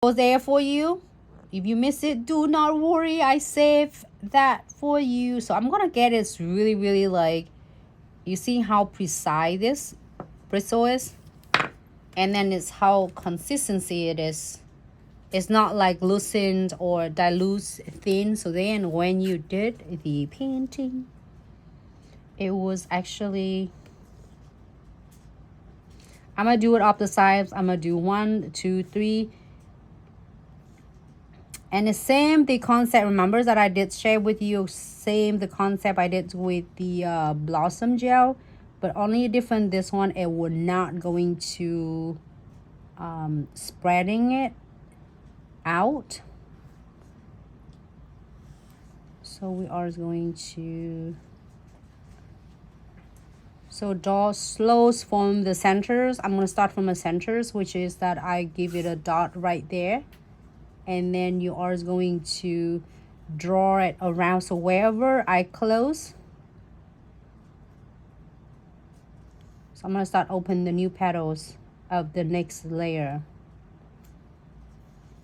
was there for you. If you miss it, do not worry, I saved that for you. So I'm gonna get it really like, you see how precise this bristle is, and then it's how consistency it is. It's not like loosened or dilute thin. So then when you did the painting, it was actually, I'm gonna do it off the sides. I'm gonna do 1, 2, 3. And the same the concept, remember that I did share with you, same the concept I did with the blossom gel, but only different. This one, it will not going to spreading it out. So we are going to, so draw slows from the centers. I'm going to start from the centers, which is that I give it a dot right there. And then you are going to draw it around. So wherever I close, so I'm going to start open the new petals of the next layer.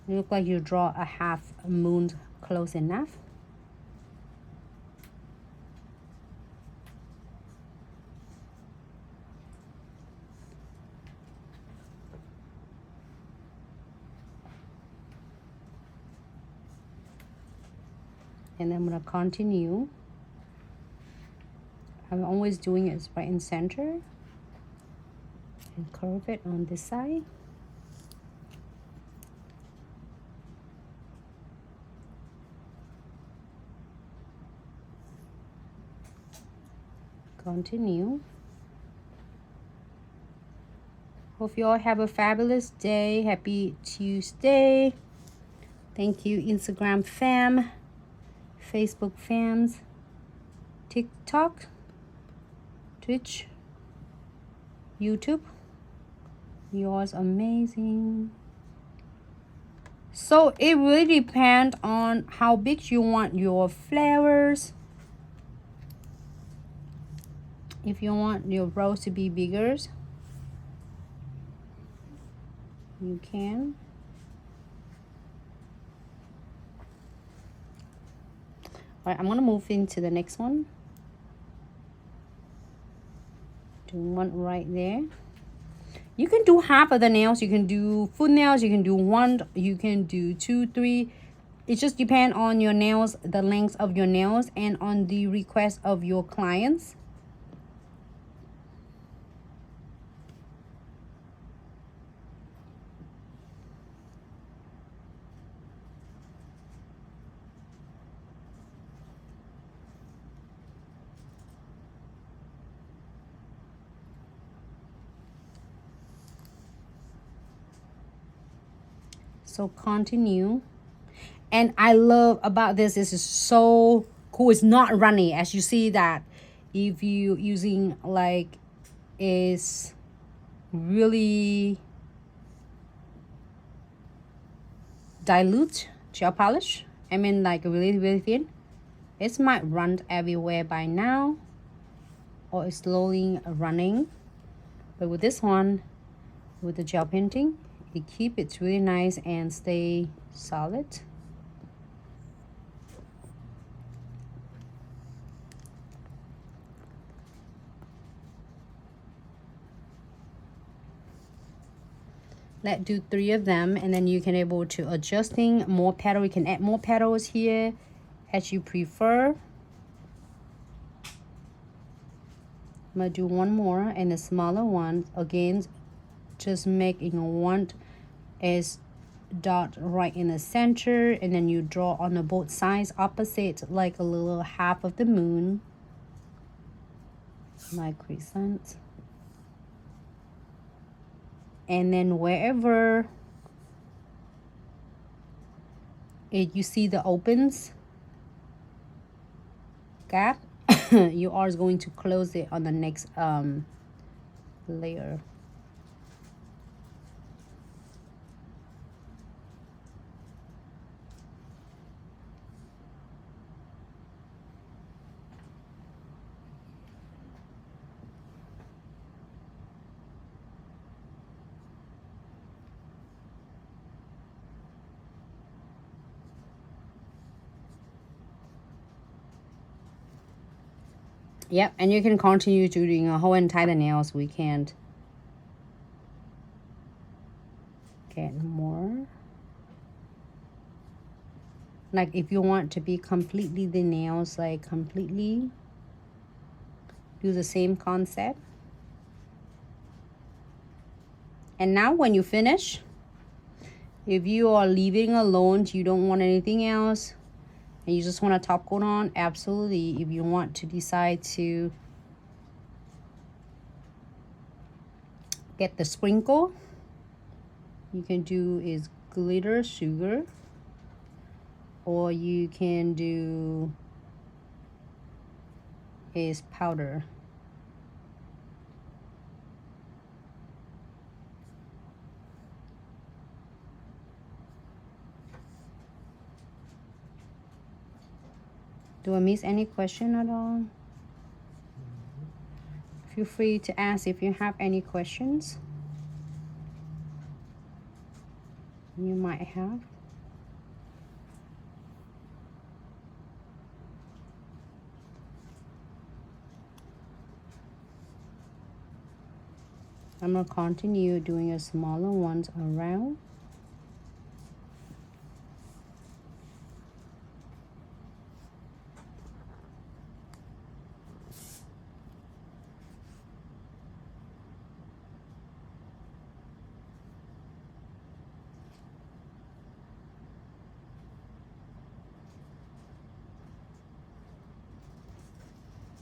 It looks like you draw a half moon close enough. And then I'm going to continue. I'm always doing it right in center and curve it on this side. Continue. Hope you all have a fabulous day. Happy Tuesday. Thank you, Instagram fam, Facebook fams, TikTok, Twitch, YouTube. Yours amazing. So it really depends on how big you want your flowers. If you want your rose to be bigger, you can. All right, I'm gonna move into the next one. Do one right there. You can do half of the nails. You can do full nails. You can do 1. You can do 2, 3. It just depends on your nails, the length of your nails, and on the request of your clients. So continue. And I love about this is so cool. It's not runny, as you see that if you using like is really dilute gel polish. I mean like really thin. It might run everywhere by now, or it's slowly running. But with this one, with the gel painting, it keep it really nice and stay solid. Let's do 3 of them, and then you can able to adjusting more petal. You can add more petals here as you prefer. I'm gonna do 1 more, and the smaller one again, just making 1 is dot right in the center, and then you draw on the both sides opposite, like a little half of the moon, my crescent. And then wherever you see the opens gap, you are going to close it on the next layer. Yep, and you can continue doing a whole entire nails. We can't get more. Like if you want to be completely the nails, like completely do the same concept. And now when you finish, if you are leaving alone, you don't want anything else, and you just want a top coat on, absolutely. If you want to decide to get the sprinkle, you can do is glitter sugar, or you can do is powder. Do I miss any question at all? Feel free to ask if you have any questions you might have. I'm going to continue doing a smaller ones around.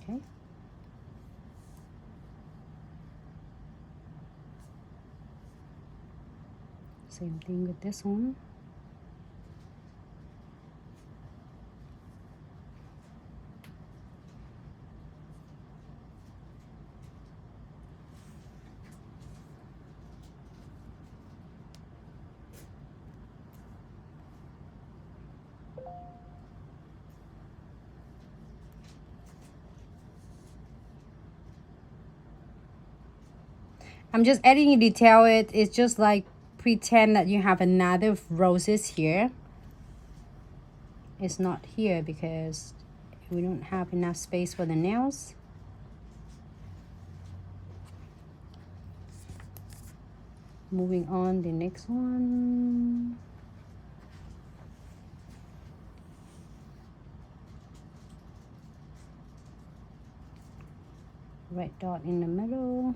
Okay. Same thing with this one. I'm just adding a detail. It's just like pretend that you have another roses here. It's not here because we don't have enough space for the nails. Moving on, the next one. Red dot in the middle.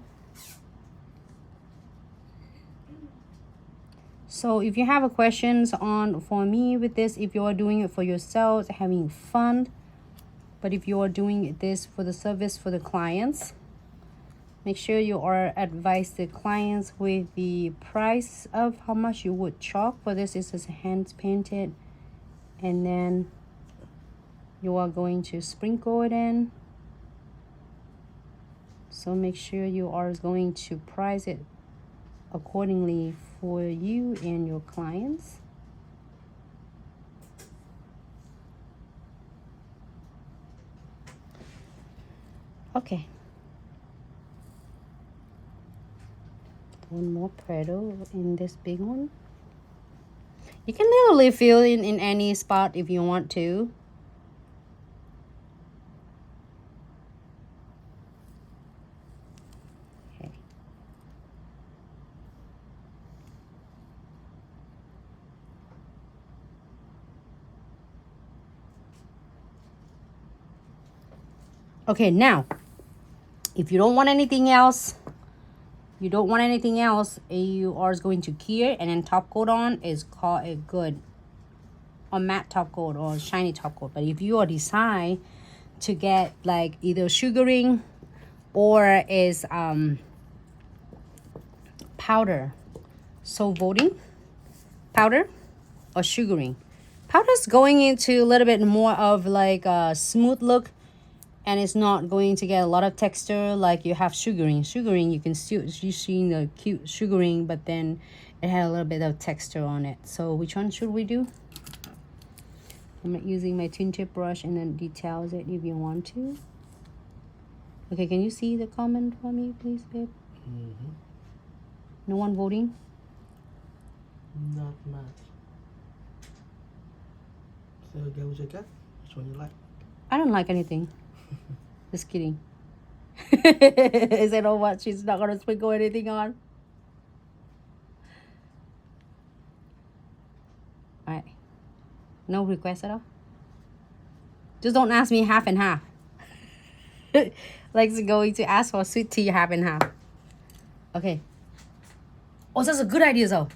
So if you have a questions on for me with this, if you are doing it for yourselves, having fun, but if you are doing this for the service for the clients, make sure you are advise the clients with the price of how much you would charge for this. This is hand painted, and then you are going to sprinkle it in. So make sure you are going to price it accordingly for you and your clients. Okay. One more petal in this big one. You can literally fill in any spot if you want to. Okay. Okay, now, if you don't want anything else, you are going to clear and then top coat on is called a good or matte top coat or shiny top coat. But if you are decide to get like either sugaring or is powder, so voting powder or sugaring. Powder's going into a little bit more of like a smooth look, and it's not going to get a lot of texture like you have sugaring. Sugaring, you can still you see the cute sugaring, but then it had a little bit of texture on it. So which one should we do? I'm using my twin tip brush and then details it if you want to. Okay, can you see the comment for me, please, babe? Mm-hmm. No one voting? Not much. So go with your gut. Which one you like? I don't like anything. Just kidding. Is it all what? She's not gonna sprinkle anything on. All right. No request at all. Just don't ask me half and half. Like going to ask for sweet tea half and half. Okay. Oh, that's a good idea though.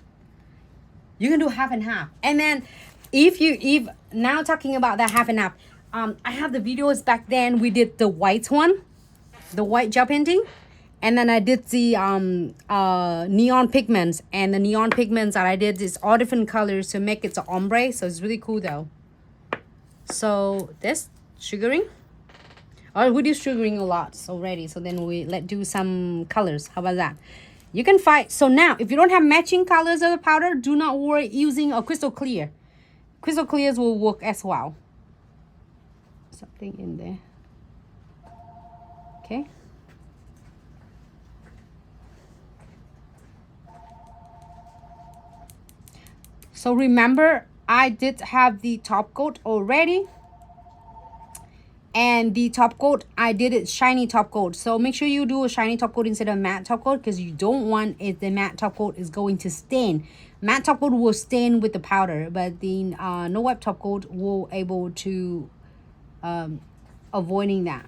You can do half and half. And then if now talking about that half and half, I have the videos back then. We did the white one, the white gel painting, and then I did the neon pigments, and the neon pigments that I did is all different colors to make it the ombre. So it's really cool though. So this sugaring. Oh, we do sugaring a lot already. So then let's do some colors. How about that? You can find. So now, if you don't have matching colors of the powder, do not worry using a crystal clear. Crystal clears will work as well. Something in there. Okay. So remember, I did have the top coat already. And the top coat, I did it shiny top coat. So make sure you do a shiny top coat instead of matte top coat, because you don't want it, the matte top coat is going to stain. Matte top coat will stain with the powder, but the no wipe top coat will able to avoiding that.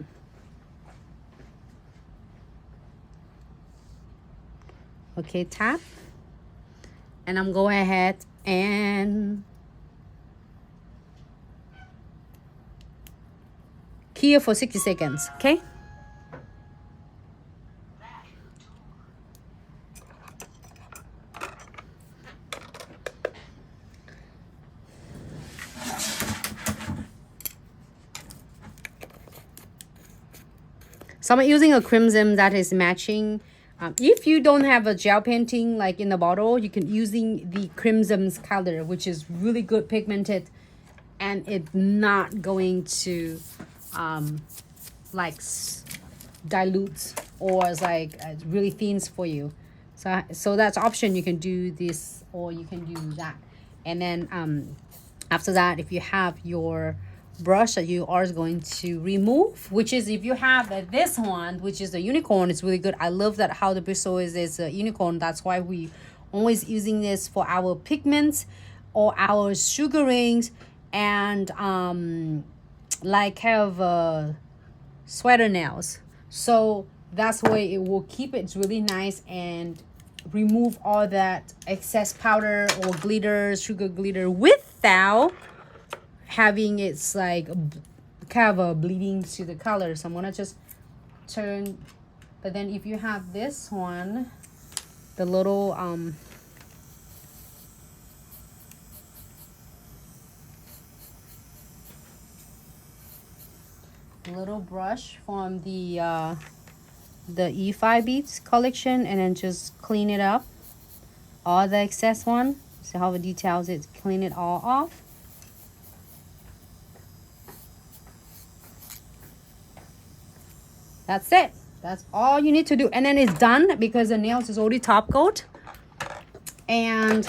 Okay, tap. And I'm going ahead and here for 60 seconds, okay? So I'm using a crimson that is matching. If you don't have a gel painting like in the bottle, you can using the crimson's color, which is really good pigmented, and it's not going to like dilute or it's like really thins for you. So that's option. You can do this or you can do that. And then after that, if you have your brush that you are going to remove, which is if you have this one, which is the unicorn, it's really good. I love that how the bristle is a unicorn. That's why we always using this for our pigments or our sugarings, and like have sweater nails. So that's why it will keep it really nice and remove all that excess powder or glitter, sugar glitter, without having it's like kind of a bleeding to the color. So I'm gonna just turn. But then if you have this one, the little little brush from the E5 beads collection, and then just clean it up, all the excess one. See how the details it, clean it all off. That's it. That's all you need to do, and then it's done because the nails is already top coat. And